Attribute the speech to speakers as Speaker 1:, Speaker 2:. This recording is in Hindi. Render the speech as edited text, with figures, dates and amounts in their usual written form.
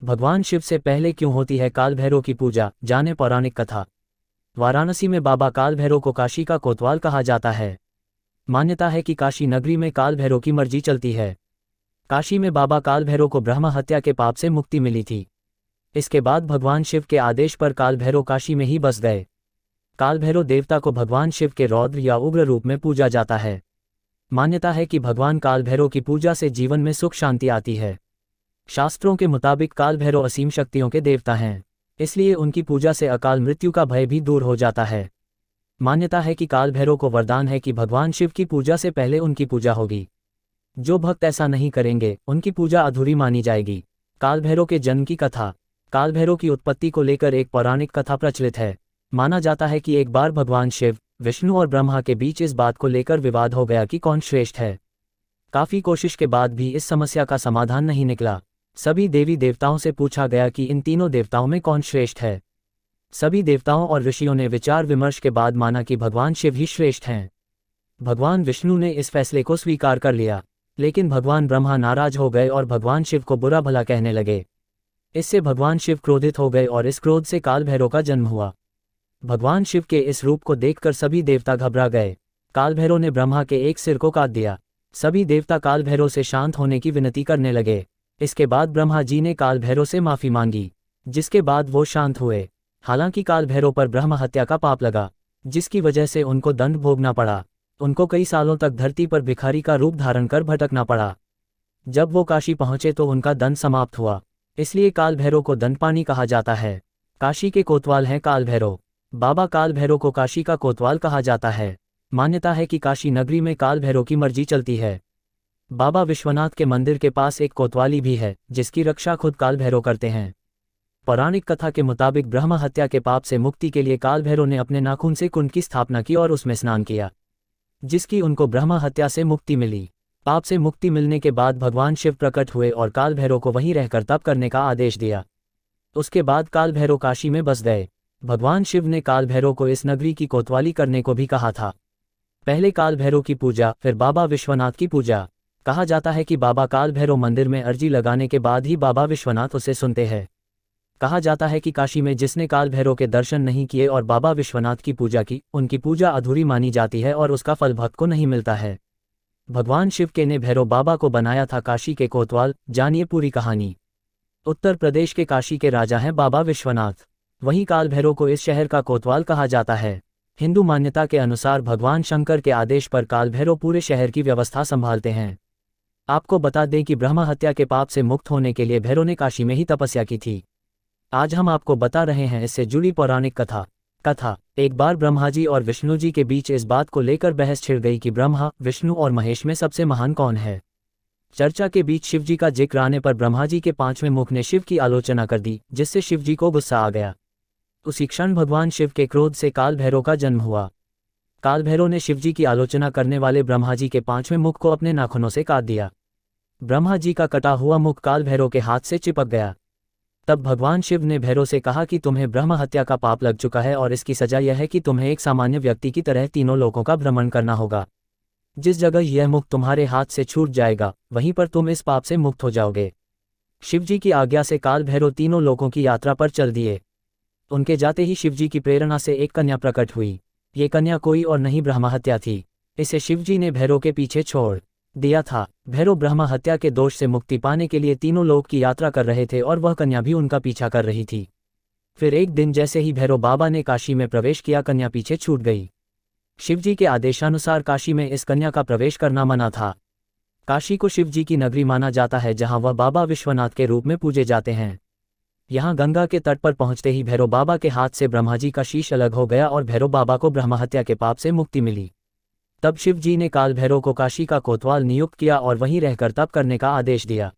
Speaker 1: भगवान शिव से पहले क्यों होती है काल भैरव की पूजा, जाने पौराणिक कथा। वाराणसी में बाबा काल भैरव को काशी का कोतवाल कहा जाता है। मान्यता है कि काशी नगरी में काल भैरव की मर्जी चलती है। काशी में बाबा काल भैरव को ब्रह्म हत्या के पाप से मुक्ति मिली थी। इसके बाद भगवान शिव के आदेश पर काल भैरव काशी में ही बस गए। काल भैरव देवता को भगवान शिव के रौद्र या उग्र रूप में पूजा जाता है। मान्यता है कि भगवान काल भैरव की पूजा से जीवन में सुख शांति आती है। शास्त्रों के मुताबिक काल भैरव असीम शक्तियों के देवता हैं, इसलिए उनकी पूजा से अकाल मृत्यु का भय भी दूर हो जाता है। मान्यता है कि काल भैरव को वरदान है कि भगवान शिव की पूजा से पहले उनकी पूजा होगी। जो भक्त ऐसा नहीं करेंगे उनकी पूजा अधूरी मानी जाएगी। काल भैरव के जन्म की कथा। काल भैरव की उत्पत्ति को लेकर एक पौराणिक कथा प्रचलित है। माना जाता है कि एक बार भगवान शिव, विष्णु और ब्रह्मा के बीच इस बात को लेकर विवाद हो गया कि कौन श्रेष्ठ है। काफी कोशिश के बाद भी इस समस्या का समाधान नहीं निकला। सभी देवी देवताओं से पूछा गया कि इन तीनों देवताओं में कौन श्रेष्ठ है। सभी देवताओं और ऋषियों ने विचार विमर्श के बाद माना कि भगवान शिव ही श्रेष्ठ हैं। भगवान विष्णु ने इस फैसले को स्वीकार कर लिया, लेकिन भगवान ब्रह्मा नाराज हो गए और भगवान शिव को बुरा भला कहने लगे। इससे भगवान शिव क्रोधित हो गए और इस क्रोध से काल भैरव का जन्म हुआ। भगवान शिव के इस रूप को देखकर सभी देवता घबरा गए। काल भैरव ने ब्रह्मा के एक सिर को काट दिया। सभी देवता काल भैरव से शांत होने की विनती करने लगे। इसके बाद ब्रह्मा जी ने काल भैरव से माफी मांगी, जिसके बाद वो शांत हुए। हालांकि काल भैरव पर ब्रह्म हत्या का पाप लगा, जिसकी वजह से उनको दंड भोगना पड़ा। उनको कई सालों तक धरती पर भिखारी का रूप धारण कर भटकना पड़ा। जब वो काशी पहुंचे तो उनका दंड समाप्त हुआ, इसलिए काल भैरव को दंडपानी कहा जाता है। काशी के कोतवाल हैं काल भैरव। बाबा काल भैरव को काशी का कोतवाल कहा जाता है। मान्यता है कि काशी नगरी में काल भैरव की मर्जी चलती है। बाबा विश्वनाथ के मंदिर के पास एक कोतवाली भी है, जिसकी रक्षा खुद काल भैरव करते हैं। पौराणिक कथा के मुताबिक ब्रह्म हत्या के पाप से मुक्ति के लिए काल भैरव ने अपने नाखून से कुंड की स्थापना की और उसमें स्नान किया, जिसकी उनको ब्रह्म हत्या से मुक्ति मिली। पाप से मुक्ति मिलने के बाद भगवान शिव प्रकट हुए और काल भैरव को वहीं रहकर तप करने का आदेश दिया। उसके बाद काल भैरव काशी में बस गए। भगवान शिव ने काल भैरव को इस नगरी की कोतवाली करने को भी कहा था। पहले काल भैरव की पूजा, फिर बाबा विश्वनाथ की पूजा। कहा जाता है कि बाबा काल भैरव मंदिर में अर्जी लगाने के बाद ही बाबा विश्वनाथ उसे सुनते हैं। कहा जाता है कि काशी में जिसने काल भैरव के दर्शन नहीं किए और बाबा विश्वनाथ की पूजा की, उनकी पूजा अधूरी मानी जाती है और उसका फल भक्त को नहीं मिलता है। भगवान शिव के ने भैरव बाबा को बनाया था काशी के कोतवाल। जानिए पूरी कहानी। उत्तर प्रदेश के काशी के राजा हैं बाबा विश्वनाथ। वहीं काल भैरव को इस शहर का कोतवाल कहा जाता है। हिंदू मान्यता के अनुसार भगवान शंकर के आदेश पर काल भैरव पूरे शहर की व्यवस्था संभालते हैं। आपको बता दें कि ब्रह्म हत्या के पाप से मुक्त होने के लिए भैरव ने काशी में ही तपस्या की थी। आज हम आपको बता रहे हैं इससे जुड़ी पौराणिक कथा। एक बार ब्रह्मा जी और विष्णु जी के बीच इस बात को लेकर बहस छिड़ गई कि ब्रह्मा, विष्णु और महेश में सबसे महान कौन है। चर्चा के बीच शिव जी का जिक्र आने पर ब्रह्मा जी के पांचवें मुख ने शिव की आलोचना कर दी, जिससे शिव जी को गुस्सा आ गया। उसी क्षण भगवान शिव के क्रोध से काल भैरव का जन्म हुआ। काल भैरव ने शिवजी की आलोचना करने वाले ब्रह्मा जी के पांचवें मुख को अपने नाखूनों से काट दिया। ब्रह्मा जी का कटा हुआ मुख काल भैरव के हाथ से चिपक गया। तब भगवान शिव ने भैरव से कहा कि तुम्हें ब्रह्म हत्या का पाप लग चुका है और इसकी सजा यह है कि तुम्हें एक सामान्य व्यक्ति की तरह तीनों लोकों का भ्रमण करना होगा। जिस जगह यह मुख तुम्हारे हाथ से छूट जाएगा, वहीं पर तुम इस पाप से मुक्त हो जाओगे। शिवजी की आज्ञा से काल भैरव तीनों लोकों की यात्रा पर चल दिए। उनके जाते ही शिवजी की प्रेरणा से एक कन्या प्रकट हुई। ये कन्या कोई और नहीं ब्रह्म हत्या थी। इसे शिवजी ने भैरव के पीछे छोड़ दिया था। भैरव ब्रह्म हत्या के दोष से मुक्ति पाने के लिए तीनों लोक की यात्रा कर रहे थे और वह कन्या भी उनका पीछा कर रही थी। फिर एक दिन जैसे ही भैरव बाबा ने काशी में प्रवेश किया, कन्या पीछे छूट गई। शिवजी के आदेशानुसार काशी में इस कन्या का प्रवेश करना मना था। काशी को शिवजी की नगरी माना जाता है, जहां वह बाबा विश्वनाथ के रूप में पूजे जाते हैं। यहाँ गंगा के तट पर पहुंचते ही भैरव बाबा के हाथ से ब्रह्मा जी का शीश अलग हो गया और भैरव बाबा को ब्रह्म हत्या के पाप से मुक्ति मिली। तब शिव जी ने काल भैरव को काशी का कोतवाल नियुक्त किया और वहीं रहकर तप करने का आदेश दिया।